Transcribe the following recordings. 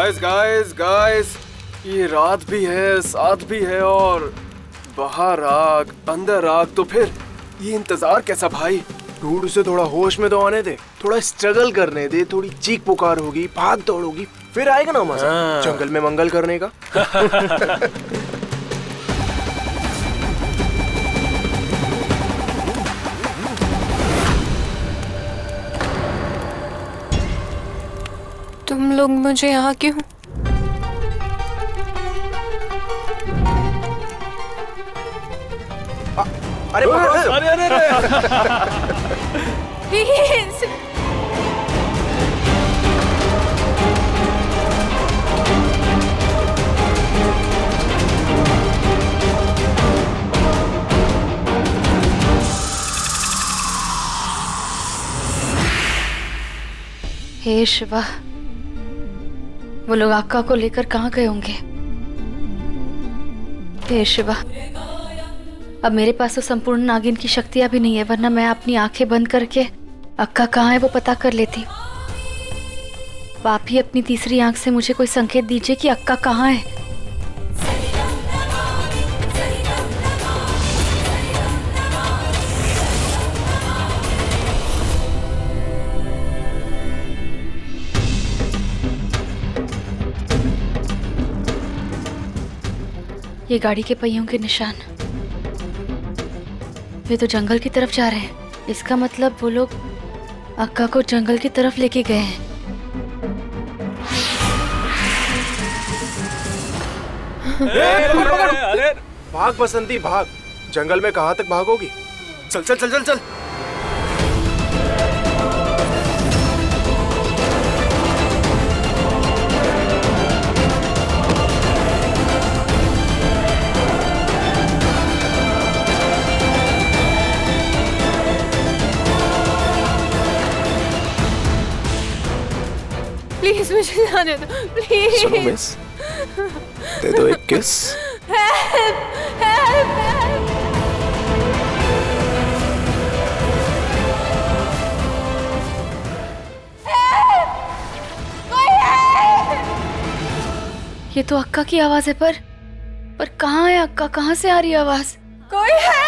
Guys guys guys, ये रात भी है, साथ भी है और बाहर आग अंदर आग, तो फिर ये इंतजार कैसा भाई? ढूंढ उसे थोड़ा होश में तो आने दे, थोड़ा स्ट्रगल करने दे, थोड़ी चीख पुकार होगी, भाग दौड़ होगी, फिर आएगा ना मजा जंगल में मंगल करने का। तुम लोग मुझे यहाँ क्यों? अरे अरे अरे अरे प्लीज हे शिवा, वो लोग आका को लेकर कहाँ गए होंगे? हे शिवा, अब मेरे पास तो संपूर्ण नागिन की शक्तियां भी नहीं है, वरना मैं अपनी आंखें बंद करके अक्का कहाँ है वो पता कर लेती। आप ही अपनी तीसरी आंख से मुझे कोई संकेत दीजिए कि अक्का कहाँ है। ये गाड़ी के पहियों के निशान, वे तो जंगल की तरफ जा रहे हैं। इसका मतलब वो लोग अक्का को जंगल की तरफ लेके गए हैं। अरे भाग बसंती भाग, जंगल में कहाँ तक भागोगी? चल चल चल चल चल। प्लीज मुझे जाने दो, प्लीज। सुनो मिस, दे दो एक किस। Help help help. ये तो अक्का की आवाज है, पर कहाँ है अक्का? कहाँ से आ रही है आवाज? कोई है?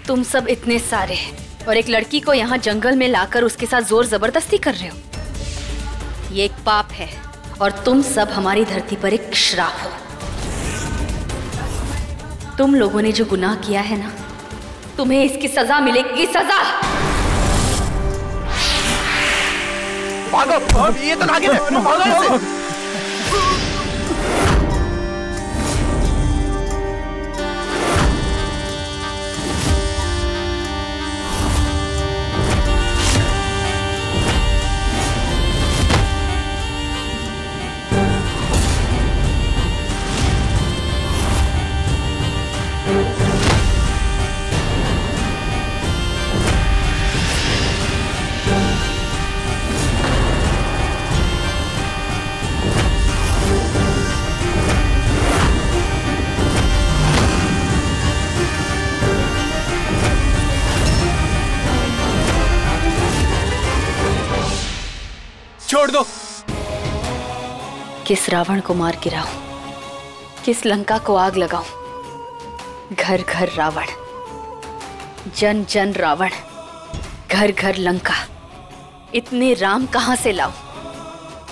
तुम सब इतने सारे और एक लड़की को यहाँ जंगल में लाकर उसके साथ जोर जबरदस्ती कर रहे हो। ये एक पाप है और तुम सब हमारी धरती पर एक श्राप हो। तुम लोगों ने जो गुनाह किया है ना, तुम्हें इसकी सजा मिलेगी, सजा। भागो, ये तो नागिन है, भागो इससे। छोड़ दो। किस रावण को मार गिराऊं, किस लंका को आग लगाऊं। घर घर रावण, जन जन रावण, घर घर लंका। इतने राम कहां से लाऊं?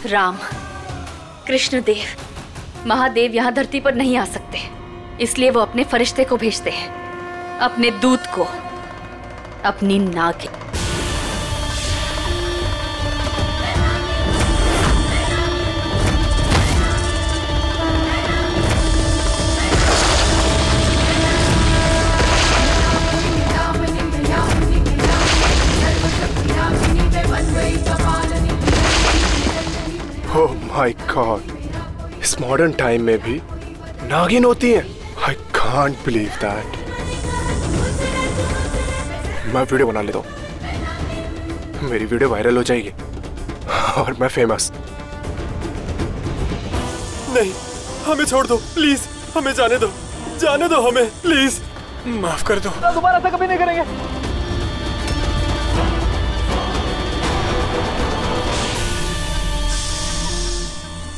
राम, कृष्णदेव, महादेव यहां धरती पर नहीं आ सकते, इसलिए वो अपने फरिश्ते को भेजते हैं, अपने दूत को, अपनी नागिन। ओह माय गॉड, इस मॉडर्न टाइम में भी नागिन होती है? I can't believe that. मैं वीडियो बना लेता हूँ, मेरी वीडियो वायरल हो जाएगी और मैं फेमस। नहीं, हमें छोड़ दो प्लीज, हमें जाने दो हमें प्लीज, माफ कर दो। दोबारा ऐसा कभी नहीं करेंगे।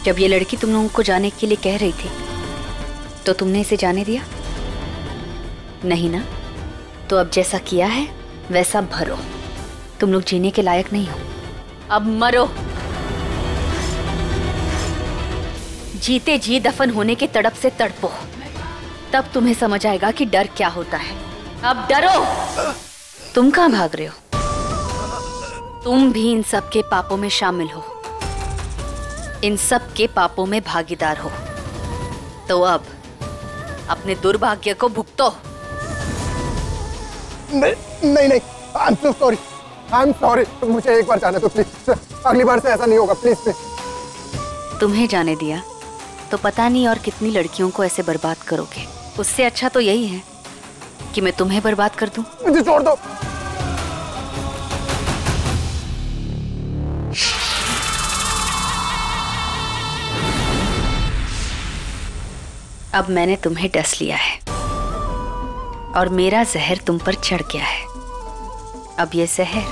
जब ये लड़की तुम लोगों को जाने के लिए कह रही थी तो तुमने इसे जाने दिया? नहीं ना? तो अब जैसा किया है वैसा भरो। तुम लोग जीने के लायक नहीं हो, अब मरो। जीते जी दफन होने के तड़प से तड़पो, तब तुम्हें समझ आएगा कि डर क्या होता है। अब डरो। तुम कहां भाग रहे हो? तुम भी इन सब के पापों में शामिल हो, इन सब के पापों में भागीदार हो। तो अब अपने दुर्भाग्य को भुगतो। नहीं, I'm so sorry. I'm sorry. मुझे एक बार जाने दो प्लीज, अगली बार से ऐसा नहीं होगा प्लीज प्लीज। तुम्हें जाने दिया तो पता नहीं और कितनी लड़कियों को ऐसे बर्बाद करोगे। उससे अच्छा तो यही है कि मैं तुम्हें बर्बाद कर दूं। मुझे छोड़ दो। अब मैंने तुम्हें डस लिया है और मेरा जहर तुम पर चढ़ गया है। अब ये जहर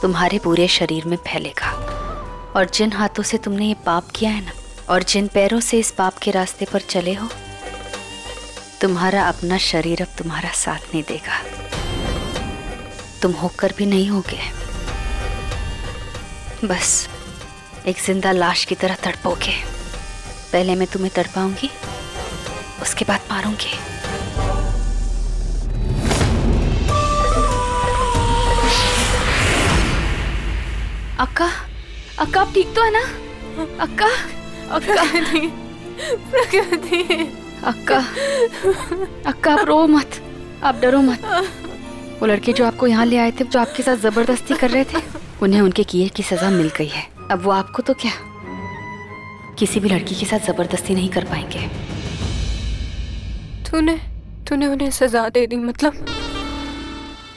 तुम्हारे पूरे शरीर में फैलेगा और जिन हाथों से तुमने ये पाप किया है ना, और जिन पैरों से इस पाप के रास्ते पर चले हो, तुम्हारा अपना शरीर अब तुम्हारा साथ नहीं देगा। तुम होकर भी नहीं होगे, बस एक जिंदा लाश की तरह तड़पोगे। पहले मैं तुम्हें तड़पाऊंगी, उसके बाद मारूंगी। अक्का, अक्का आप ठीक तो है ना? अक्का, अक्का नहीं, प्रकृति। अक्का, अक्का आप रो मत, आप डरो मत। वो लड़के जो आपको यहाँ ले आए थे, जो आपके साथ जबरदस्ती कर रहे थे, उन्हें उनके किए की सजा मिल गई है। अब वो आपको तो क्या, किसी भी लड़की के साथ जबरदस्ती नहीं कर पाएंगे। तूने उन्हें सजा दे दी मतलब?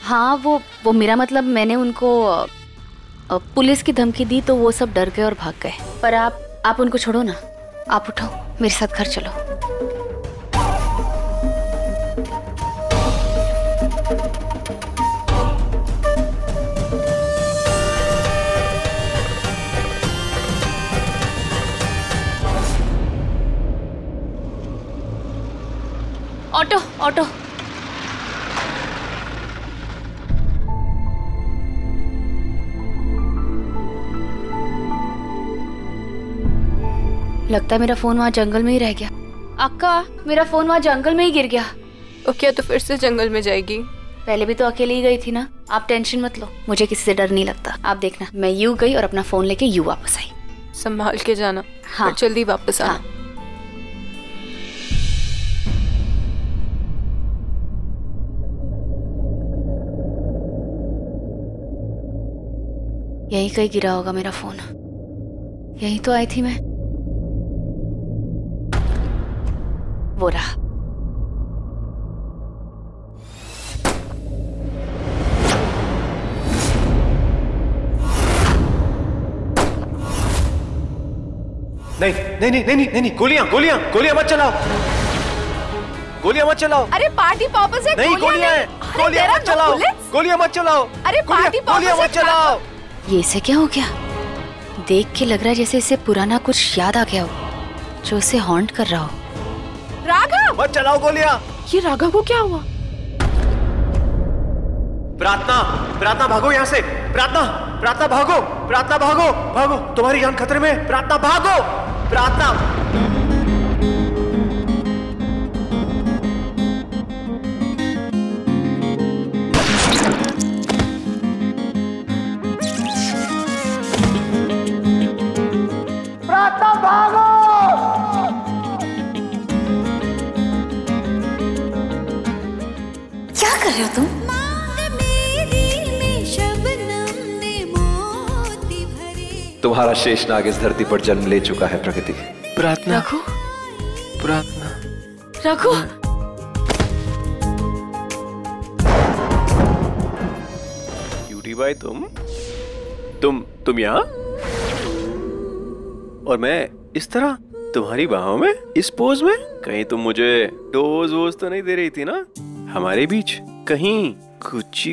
हाँ, वो मेरा मतलब, मैंने उनको पुलिस की धमकी दी तो वो सब डर गए और भाग गए। पर आप उनको छोड़ो ना, आप उठो, मेरे साथ घर चलो। Auto, auto. लगता है मेरा फोन वहाँ जंगल में ही रह गया। अक्का, मेरा फोन वहाँ जंगल में ही गिर गया। तो क्या तो फिर से जंगल में जाएगी? पहले भी तो अकेले ही गई थी ना। आप टेंशन मत लो, मुझे किसी से डर नहीं लगता। आप देखना, मैं यूं गई और अपना फोन लेके यूं वापस आई। संभाल के जाना। हाँ, जल्दी वापस आना। हाँ। यहीं कहीं गिरा होगा मेरा फोन, यहीं तो आई थी मैं। वो रहा। नहीं, गोलियां मत चलाओ, गोलियां मत चलाओ। अरे पार्टी पॉपर्स है। नहीं, गोलियां हैं, गोलियां मत चलाओ, गोलियां मत चलाओ। अरे पार्टी गोलियां मत चलाओ। ये इसे क्या हो गया? देख के लग रहा है जैसे इसे पुराना कुछ याद आ गया हो, जो उसे हॉन्ट कर रहा हो। राघव, मत चलाओ गोलियां। ये राघव को क्या हुआ? प्रार्थना भागो यहाँ से। प्रार्थना भागो, तुम्हारी जान खतरे में। प्रार्थना भागो, प्रार्थना। भागो। क्या कर रहे हो तुम? तुम्हारा शेषनाग इस धरती पर जन्म ले चुका है प्रकृति। प्रार्थना, रघु, क्यूटी बाय तुम यहाँ? और मैं इस तरह तुम्हारी बाहों में, इस पोज में? कहीं तुम मुझे डोज वोज तो नहीं दे रही थी ना? हमारे बीच कहीं कुछ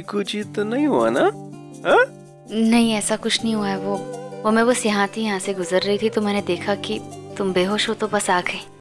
तो नहीं हुआ ना? हा? नहीं, ऐसा कुछ नहीं हुआ है। वो मैं बस यहाँ थी, यहाँ से गुजर रही थी तो मैंने देखा कि तुम बेहोश हो तो बस आ गई।